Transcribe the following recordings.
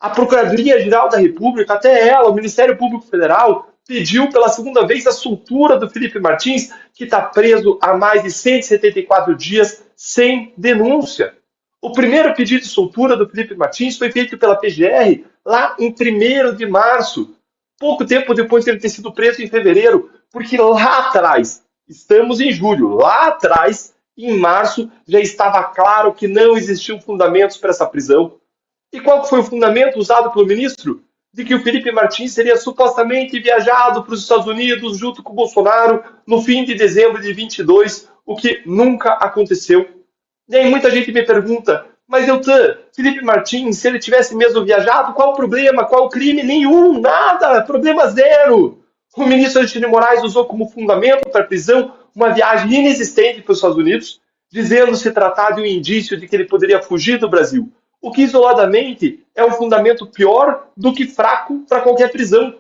A Procuradoria-Geral da República, até ela, o Ministério Público Federal, pediu pela segunda vez a soltura do Felipe Martins, que está preso há mais de 174 dias sem denúncia. O primeiro pedido de soltura do Felipe Martins foi feito pela PGR lá em 1º de março, pouco tempo depois de ele ter sido preso em fevereiro, porque lá atrás, estamos em julho, lá atrás, em março, já estava claro que não existiam fundamentos para essa prisão. E qual foi o fundamento usado pelo ministro? De que o Felipe Martins seria supostamente viajado para os Estados Unidos junto com o Bolsonaro no fim de dezembro de 22, o que nunca aconteceu. E aí muita gente me pergunta, mas Deltan, Felipe Martins, se ele tivesse mesmo viajado, qual o problema? Qual o crime? Nenhum, nada, problema zero. O ministro Alexandre de Moraes usou como fundamento para a prisão uma viagem inexistente para os Estados Unidos, dizendo se tratar de um indício de que ele poderia fugir do Brasil. O que isoladamente é um fundamento pior do que fraco para qualquer prisão,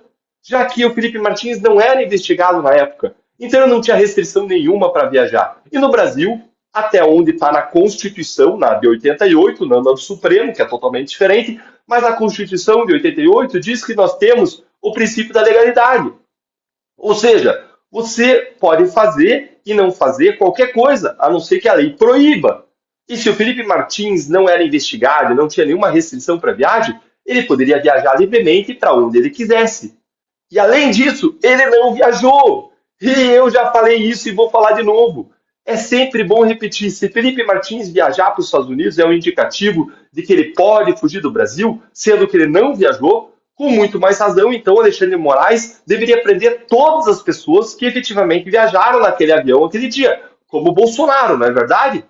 já que o Felipe Martins não era investigado na época, então ele não tinha restrição nenhuma para viajar. E no Brasil, até onde está na Constituição, na de 88, não na do Supremo, que é totalmente diferente, mas a Constituição de 88 diz que nós temos o princípio da legalidade. Ou seja, você pode fazer e não fazer qualquer coisa, a não ser que a lei proíba. E se o Felipe Martins não era investigado, não tinha nenhuma restrição para viagem, ele poderia viajar livremente para onde ele quisesse. E além disso, ele não viajou. E eu já falei isso e vou falar de novo. É sempre bom repetir, se Felipe Martins viajar para os Estados Unidos é um indicativo de que ele pode fugir do Brasil, sendo que ele não viajou, com muito mais razão, então Alexandre de Moraes deveria prender todas as pessoas que efetivamente viajaram naquele avião aquele dia, como o Bolsonaro, não é verdade?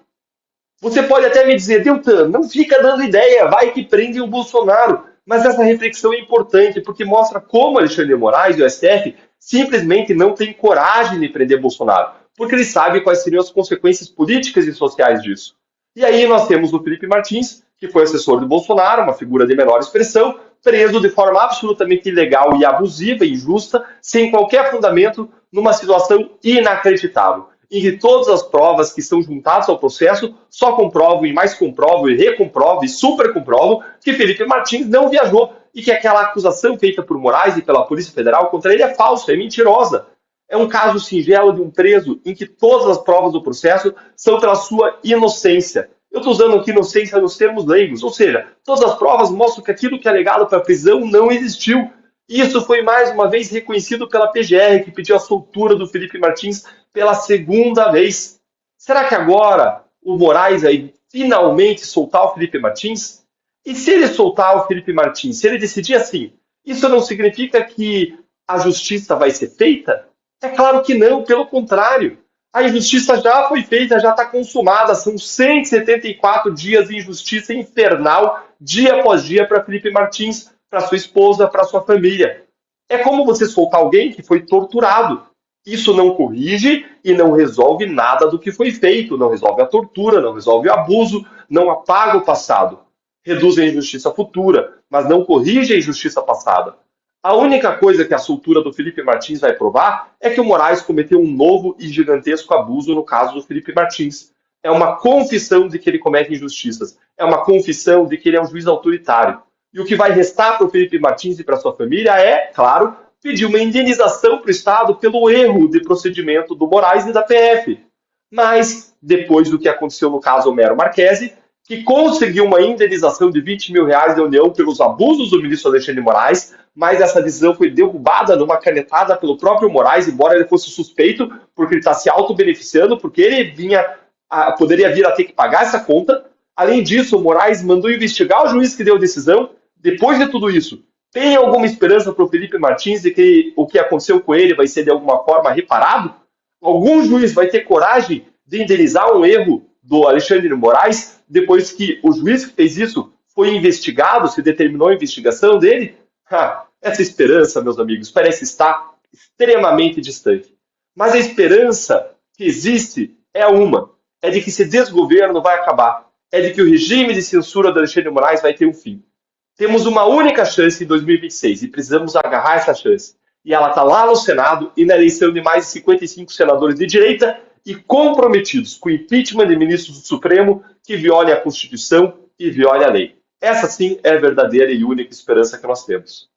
Você pode até me dizer, Deltan, não fica dando ideia, vai que prende o Bolsonaro. Mas essa reflexão é importante, porque mostra como Alexandre de Moraes e o STF simplesmente não têm coragem de prender Bolsonaro, porque eles sabem quais seriam as consequências políticas e sociais disso. E aí nós temos o Felipe Martins, que foi assessor de Bolsonaro, uma figura de menor expressão, preso de forma absolutamente ilegal e abusiva e injusta, sem qualquer fundamento, numa situação inacreditável, em que todas as provas que estão juntadas ao processo só comprovam e mais comprovam e recomprovam e supercomprovam que Felipe Martins não viajou e que aquela acusação feita por Moraes e pela Polícia Federal contra ele é falsa, é mentirosa. É um caso singelo de um preso em que todas as provas do processo são pela sua inocência. Eu estou usando aqui inocência nos termos leigos, ou seja, todas as provas mostram que aquilo que é alegado para a prisão não existiu. Isso foi mais uma vez reconhecido pela PGR, que pediu a soltura do Felipe Martins pela segunda vez. Será que agora o Moraes vai finalmente soltar o Felipe Martins? E se ele soltar o Felipe Martins, se ele decidir assim, isso não significa que a justiça vai ser feita? É claro que não, pelo contrário. A injustiça já foi feita, já está consumada. São 174 dias de injustiça infernal, dia após dia, para Felipe Martins, para sua esposa, para sua família. É como você soltar alguém que foi torturado. Isso não corrige e não resolve nada do que foi feito. Não resolve a tortura, não resolve o abuso, não apaga o passado. Reduz a injustiça futura, mas não corrige a injustiça passada. A única coisa que a soltura do Felipe Martins vai provar é que o Moraes cometeu um novo e gigantesco abuso no caso do Felipe Martins. É uma confissão de que ele comete injustiças. É uma confissão de que ele é um juiz autoritário. E o que vai restar para o Felipe Martins e para sua família é, claro, pedir uma indenização para o Estado pelo erro de procedimento do Moraes e da PF. Mas, depois do que aconteceu no caso Homero Marchese, que conseguiu uma indenização de 20 mil reais da União pelos abusos do ministro Alexandre de Moraes, mas essa decisão foi derrubada numa canetada pelo próprio Moraes, embora ele fosse suspeito, porque ele está se auto-beneficiando, porque ele poderia vir a ter que pagar essa conta. Além disso, o Moraes mandou investigar o juiz que deu a decisão. Depois de tudo isso, tem alguma esperança para o Felipe Martins de que o que aconteceu com ele vai ser de alguma forma reparado? Algum juiz vai ter coragem de indenizar um erro do Alexandre de Moraes, depois que o juiz que fez isso foi investigado, se determinou a investigação dele? Essa esperança, meus amigos, parece estar extremamente distante. Mas a esperança que existe é de que esse desgoverno vai acabar, é de que o regime de censura do Alexandre de Moraes vai ter um fim. Temos uma única chance em 2026 e precisamos agarrar essa chance. E ela está lá no Senado e na eleição de mais de 55 senadores de direita e comprometidos com o impeachment de ministros do Supremo que violem a Constituição e violem a lei. Essa sim é a verdadeira e única esperança que nós temos.